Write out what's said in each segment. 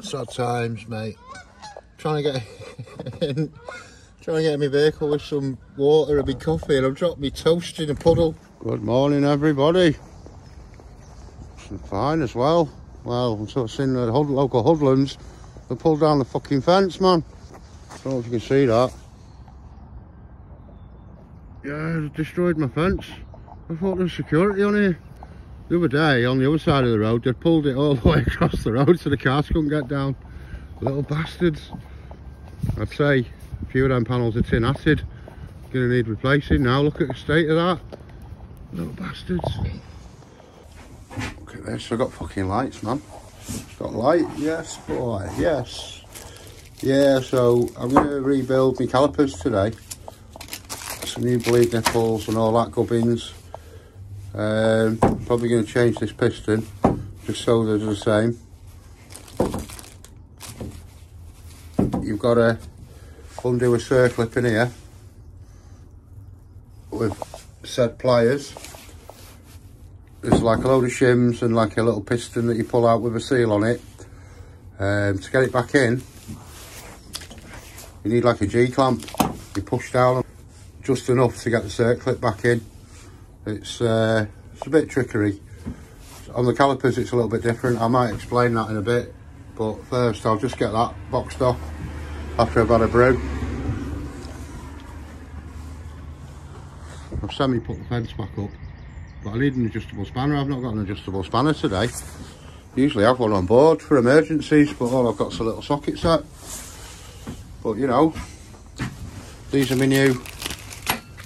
Sad times, mate. Trying to get in my vehicle with some water, a big coffee, and I've dropped my toast in a puddle. Good morning, everybody. It's fine as well. Well, I'm sort of seeing the local hoodlums. They pulled down the fucking fence, man. I don't know if you can see that. Yeah, they destroyed my fence. I thought there was security on here. The other day, on the other side of the road, they pulled it all the way across the road so the cars couldn't get down. Little bastards. I'd say a few of them panels are tin acid. Gonna need replacing now. Look at the state of that. Little bastards. Look at this. I've got fucking lights, man. Got light. Yes, boy. Yes. Yeah, so I'm going to rebuild my calipers today. Some new bleed nipples and all that gubbins. Probably going to change this piston just so they're the same. You've got to undo a circlip in here with said pliers. There's like a load of shims and like a little piston that you pull out with a seal on it. To get it back in, you need like a G-clamp. You push down just enough to get the circlip back in. It's a bit trickery. On the calipers it's a little bit different. I might explain that in a bit, but first I'll just get that boxed off after I've had a brew. I've semi-put the fence back up, but I need an adjustable spanner. I've not got an adjustable spanner today. Usually I have one on board for emergencies, but all I've got is a little socket set. But you know, these are my new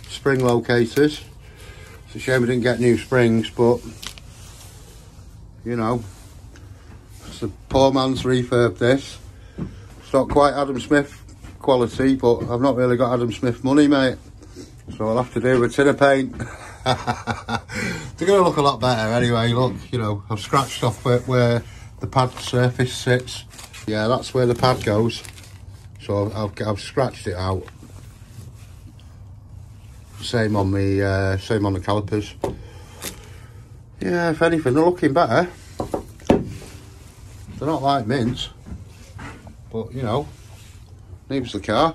spring locators. It's a shame I didn't get new springs, but you know, it's a poor man's refurb this. It's not quite Adam Smith quality, but I've not really got Adam Smith money, mate. So I'll have to do a tin of paint. They're going to look a lot better anyway. Look, you know, I've scratched off where the pad surface sits. Yeah, that's where the pad goes. So I've scratched it out. Same on the calipers. Yeah, if anything, they're looking better. They're not like mints, but you know, needs the car.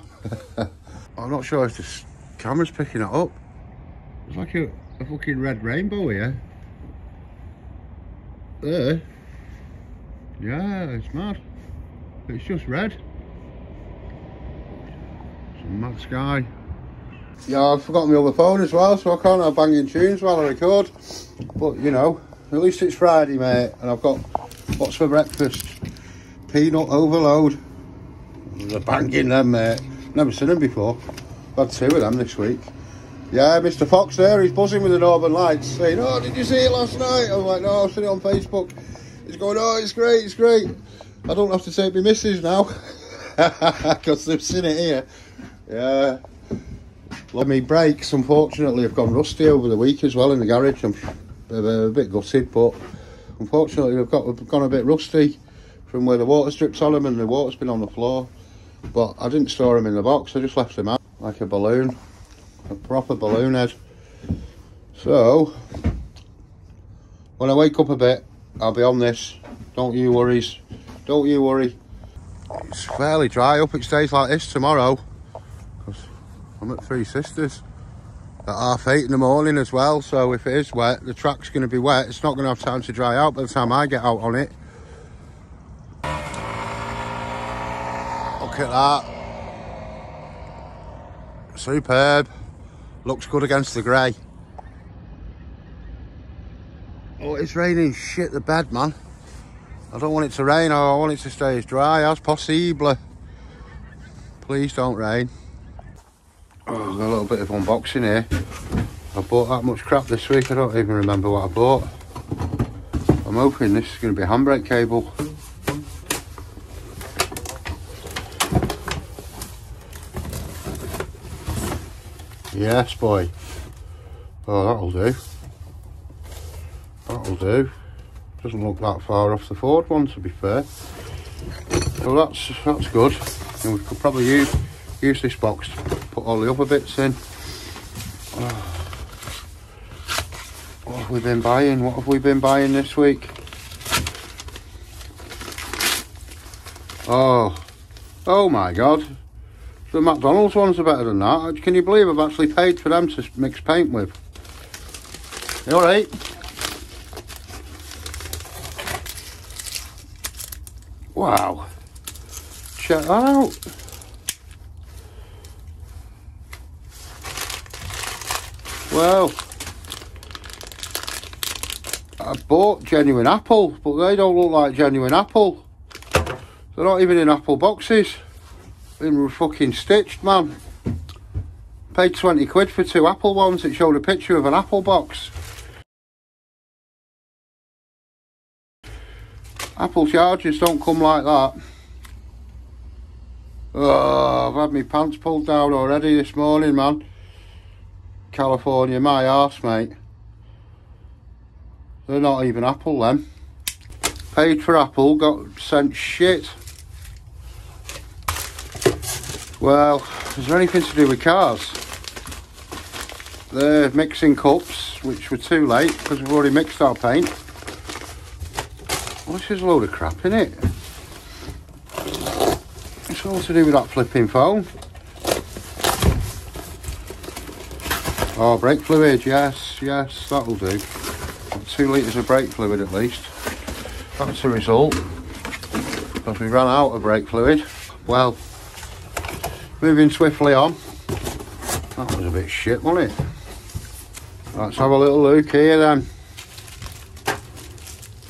I'm not sure if this camera's picking it up. There's like a fucking red rainbow here. There. Yeah, it's mad. It's just red. Some mad sky. Yeah, I've forgotten my other phone as well, so I can't have banging tunes while I record. But you know, at least it's Friday, mate, and I've got what's for breakfast? Peanut overload. They're banging them, mate. Never seen them before. I've had 2 of them this week. Yeah, Mr. Fox there, he's buzzing with the Northern Lights, saying, "Oh, did you see it last night?" I'm like, "No, I've seen it on Facebook." He's going, "Oh, it's great, it's great. I don't have to take my missus now." Because they've seen it here. Yeah. Well, my brakes, unfortunately, have gone rusty over the week as well in the garage. I'm a bit gutted, but unfortunately they've gone a bit rusty from where the water strips on them and the water's been on the floor. But I didn't store them in the box, I just left them out like a balloon. A proper balloon head. So when I wake up a bit, I'll be on this. Don't you worries. Don't you worry. It's fairly dry. Up it stays like this tomorrow. Because I'm at Three Sisters at 8:30 in the morning as well. So if it is wet, the track's going to be wet. It's not going to have time to dry out by the time I get out on it. Look at that. Superb. Looks good against the grey. Oh, it's raining shit the bed, man. I don't want it to rain. I want it to stay as dry as possible. Please don't rain. Oh, a little bit of unboxing here. I bought that much crap this week. I don't even remember what I bought. I'm hoping this is going to be a handbrake cable. Yes, boy. Oh, that'll do. That'll do. Doesn't look that far off the Ford one, to be fair. So that's good. And we could probably use this box to put all the other bits in. What have we been buying? What have we been buying this week? Oh my God. The McDonald's ones are better than that. Can you believe I've actually paid for them to mix paint with? You alright? Wow. Check that out. Well, I bought genuine apple, but they don't look like genuine apple. They're not even in apple boxes. Been fucking stitched, man. Paid 20 quid for 2 apple ones. It showed a picture of an apple box. Apple chargers don't come like that. Oh, I've had my pants pulled down already this morning, man. California, my arse, mate. They're not even apple, then. Paid for apple, got sent shit. Well, is there anything to do with cars? They're mixing cups, which were too late because we've already mixed our paint. Well, this is a load of crap, innit? It's all to do with that flipping phone. Oh, brake fluid, yes, that'll do. 2 litres of brake fluid at least. That's the result. Because we ran out of brake fluid. Well, moving swiftly on. That was a bit shit, wasn't it? Let's have a little look here then.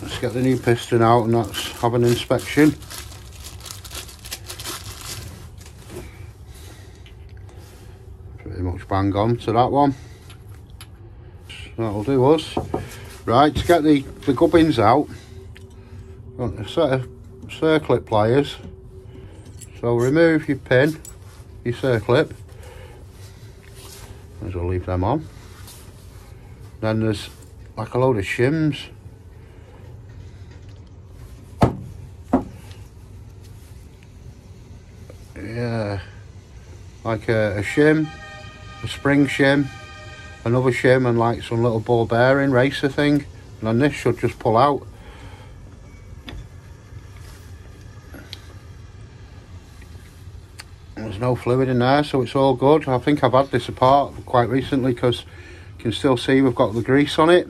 Let's get the new piston out and let's have an inspection. Pretty much bang on to that one. That'll do us. Right, to get the gubbins out, got a set of circlip pliers. So remove your pin, your circlip. Might as well leave them on. Then there's like a load of shims. Yeah, like a shim, a spring shim, another shim, and like some little ball bearing racer thing. And then this should just pull out. There's no fluid in there, so it's all good. I think I've had this apart quite recently because you can still see we've got the grease on it.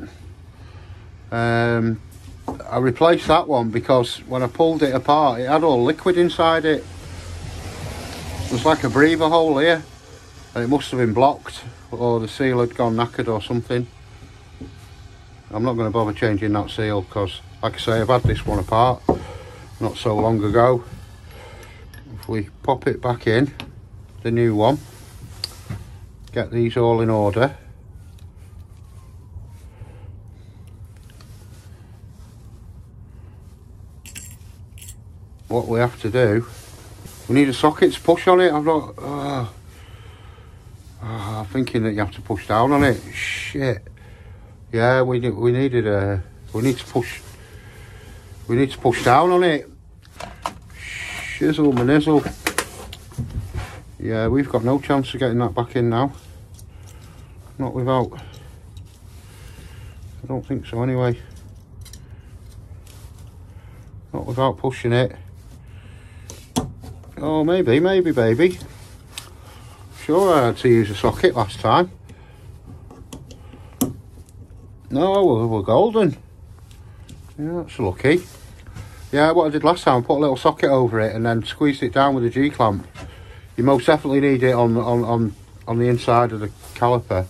I replaced that one because when I pulled it apart, it had all liquid inside it. There's like a breather hole here, and it must have been blocked, or the seal had gone knackered or something. I'm not going to bother changing that seal because, like I say, I've had this one apart not so long ago. If we pop it back in, the new one, get these all in order. What we have to do, we need a socket to push on it. I'm thinking that you have to push down on it. Shit. Yeah, we need to push down on it. Shizzle manizzle. Yeah, we've got no chance of getting that back in now. Not without. I don't think so anyway. Not without pushing it. Oh, maybe, baby. Sure, I had to use a socket last time. No, we're golden. Yeah, that's lucky. Yeah, what I did last time, I put a little socket over it and then squeezed it down with a G-clamp. You most definitely need it on the inside of the caliper.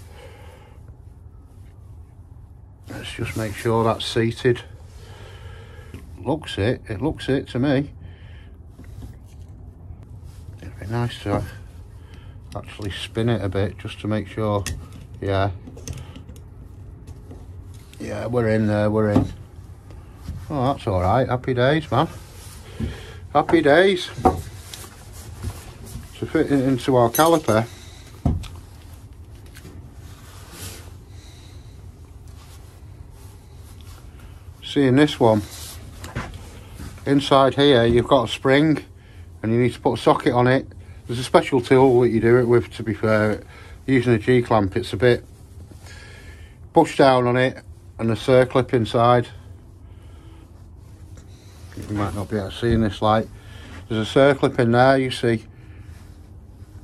Let's just make sure that's seated. It looks it to me. It'd be nice to actually spin it a bit just to make sure. Yeah, we're in there, we're in. Oh, that's all right. Happy days, man. Happy days. To fit it into our caliper, seeing this one, inside here you've got a spring and you need to put a socket on it. There's a special tool that you do it with, to be fair. Using a G-clamp, it's a bit push down on it and a circlip inside. You might not be able to see in this light. There's a circlip in there, you see.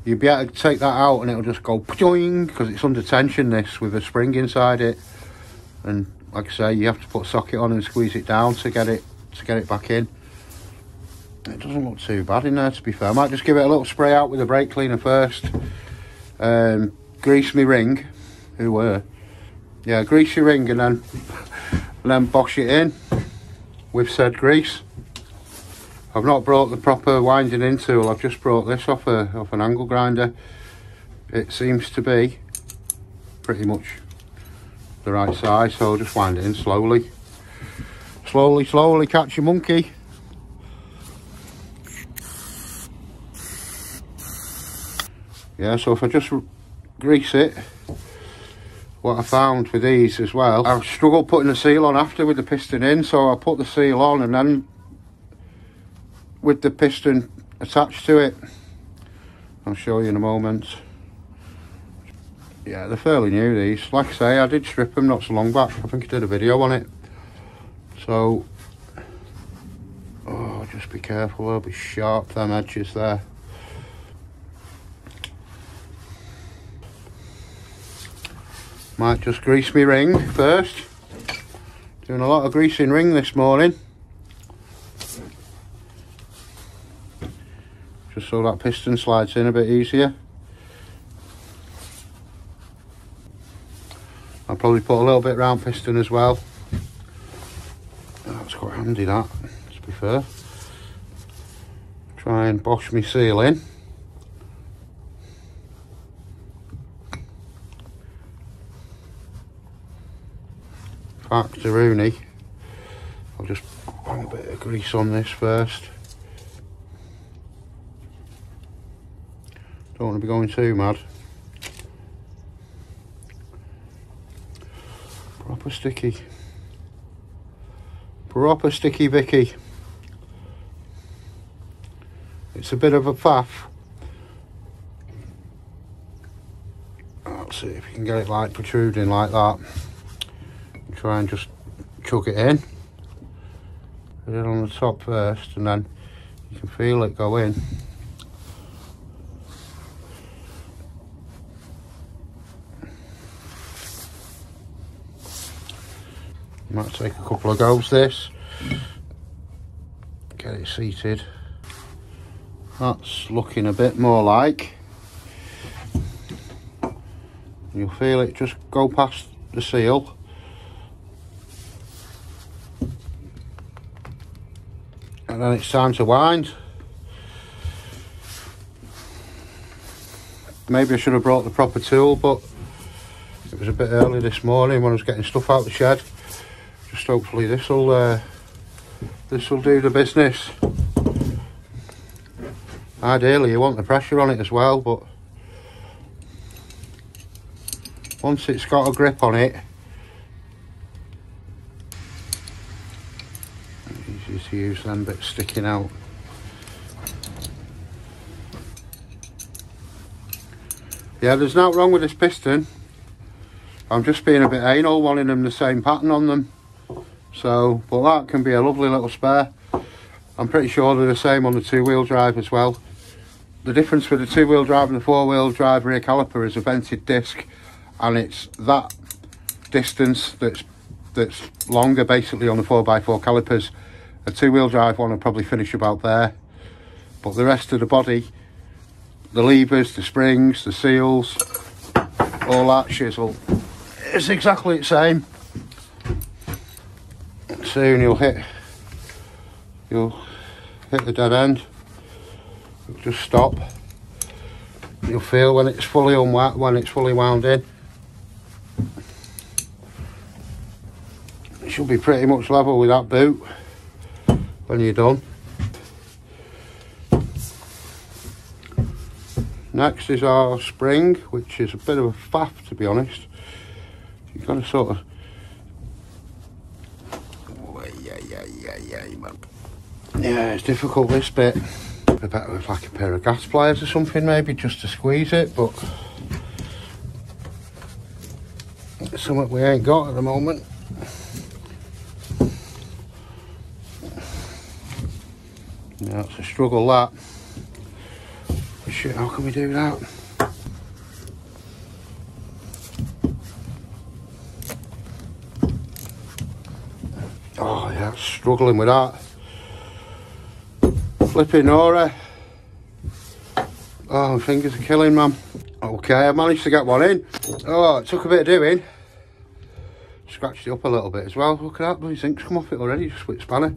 You'll be able to take that out and it'll just go pjoing, because it's under tension, this, with a spring inside it. And like I say, you have to put a socket on and squeeze it down to get it back in. It doesn't look too bad in there, to be fair. I might just give it a little spray out with a brake cleaner first. Grease my ring. Yeah, grease your ring and then bosh it in with said grease. I've not brought the proper winding in tool. I've just brought this off an angle grinder. It seems to be pretty much the right size, so I'll just wind it in slowly. Slowly catch your monkey. Yeah, so if I just grease it, what I found with these as well, I've struggled putting the seal on after with the piston in, so I put the seal on and then with the piston attached to it. I'll show you in a moment. Yeah, they're fairly new, these. Like I say, I did strip them not so long back. I think I did a video on it. So, oh, just be careful, they'll be sharp, them edges there. Might just grease my ring first. Doing a lot of greasing ring this morning. Just so that piston slides in a bit easier. I'll probably put a little bit round piston as well. That's quite handy, that, to be fair. Try and bosh my seal in. Rooney. I'll just put a bit of grease on this first. Don't want to be going too mad. Proper sticky Vicky. It's a bit of a faff. Let's see if you can get it like protruding like that. Try and just chuck it in. Put it on the top first and then you can feel it go in. Might take a couple of goes this. Get it seated. That's looking a bit more like. You'll feel it just go past the seal. And then it's time to wind. Maybe I should have brought the proper tool, but it was a bit early this morning when I was getting stuff out the shed. Just hopefully this will do the business. Ideally you want the pressure on it as well, but once it's got a grip on it, easy to use them bits sticking out. Yeah, there's nothing wrong with this piston. I'm just being a bit anal, wanting them the same pattern on them. So, but that can be a lovely little spare. I'm pretty sure they're the same on the two-wheel drive as well. The difference with the two-wheel drive and the four-wheel drive rear caliper is a vented disc, and it's that distance that's longer basically on the 4x4 calipers. A two-wheel drive one will probably finish about there, but the rest of the body, the levers, the springs, the seals, all that shizzle, it's exactly the same. Soon you'll hit the dead end. It'll just stop. You'll feel when it's fully unwound, when it's fully wound in. It should be pretty much level with that boot when you're done. Next is our spring, which is a bit of a faff, to be honest. You've got to sort of, yeah, it's difficult this bit. It'd be better with like a pair of gas pliers or something maybe, just to squeeze it, but it's something we ain't got at the moment. Yeah, Yeah, it's a struggle that. Shit, how can we do that? Oh yeah, struggling with that. Flipping Nora. Oh, my fingers are killing, man. Okay, I managed to get one in. Oh, it took a bit of doing. Scratched it up a little bit as well. Look at that, bloody zinc's come off it already, just with spanner.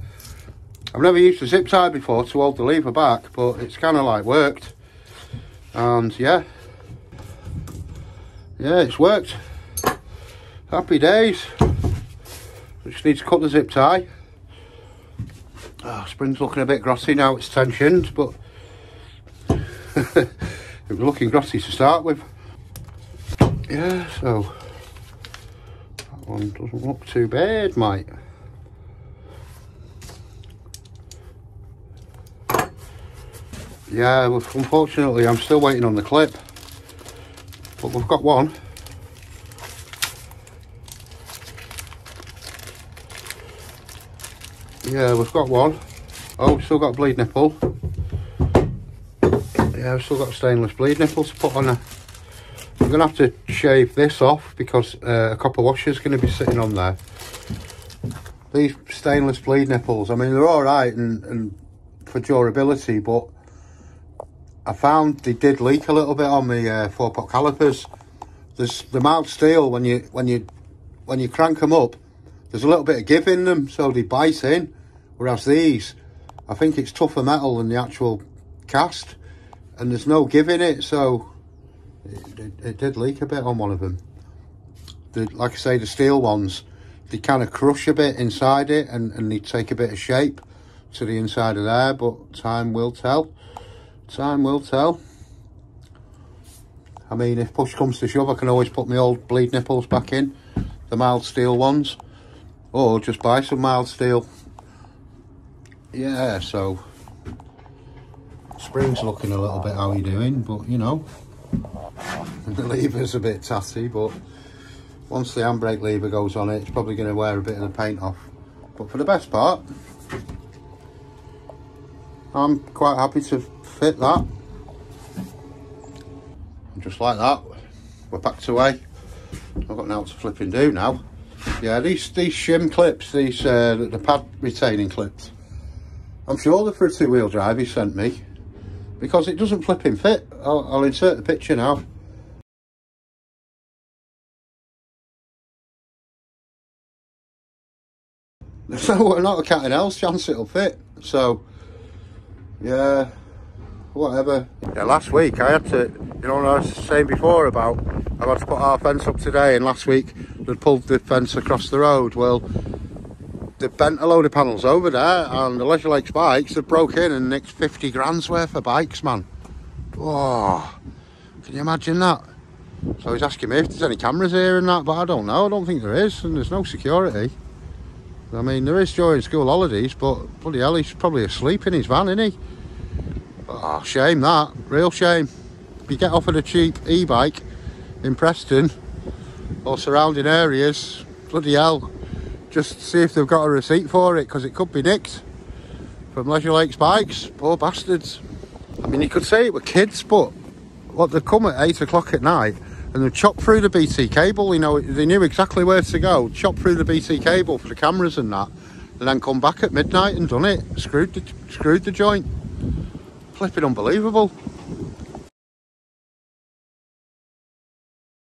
I've never used a zip tie before to hold the lever back, but it's kind of like worked. And yeah, it's worked. Happy days. Just need to cut the zip tie. Oh, spring's looking a bit grotty now, it's tensioned, but it was looking grotty to start with. Yeah, so that one doesn't look too bad, mate. Yeah, well, unfortunately I'm still waiting on the clip, but we've got one. Yeah, we've got one. Oh, we've still got a bleed nipple. Yeah, we've still got a stainless bleed nipple to put on there. I'm going to have to shave this off because a copper washer is going to be sitting on there. These stainless bleed nipples, I mean, they're alright and for durability, but I found they did leak a little bit on the 4-pot calipers. There's the mild steel, when you crank them up, there's a little bit of give in them, so they bite in. Whereas these, I think it's tougher metal than the actual cast, and there's no give in it, so it did leak a bit on one of them. Like I say, the steel ones, they kind of crush a bit inside it, and they take a bit of shape to the inside of there, but time will tell. Time will tell. I mean, if push comes to shove, I can always put my old bleed nipples back in, the mild steel ones, or just buy some mild steel. Yeah, so spring's looking a little bit how you doing, but you know, the lever's a bit tatty, but once the handbrake lever goes on it, it's probably going to wear a bit of the paint off. But for the best part, I'm quite happy to fit that. And just like that, we're packed away. I've got now to flipping do now. Yeah, these shim clips, the pad retaining clips, I'm sure they're for a 2-wheel drive he sent me, because it doesn't flipping fit. I'll insert the picture now. So not a cat and else chance it'll fit. So yeah, whatever. Yeah, last week I had to, you know what I was saying before about I had to put our fence up today, and last week they'd pulled the fence across the road. Well, they bent a load of panels over there, and the Leisure Lakes bikes have broke in and nicked 50 grand's worth of bikes, man. Oh, can you imagine that? So he's asking me if there's any cameras here and that, but I don't know. I don't think there is, and there's no security. I mean, there is during school holidays, but bloody hell, he's probably asleep in his van, isn't he? Oh, shame that, real shame. If you get offered a cheap e-bike in Preston or surrounding areas, bloody hell, just see if they've got a receipt for it, because it could be nicked from Leisure Lakes bikes. Poor bastards. I mean, you could say it were kids, but what, they come at 8 o'clock at night and they chop through the BT cable. You know, they knew exactly where to go, chop through the BT cable for the cameras and that, and then come back at midnight and done it. Screwed the joint. Flipping unbelievable.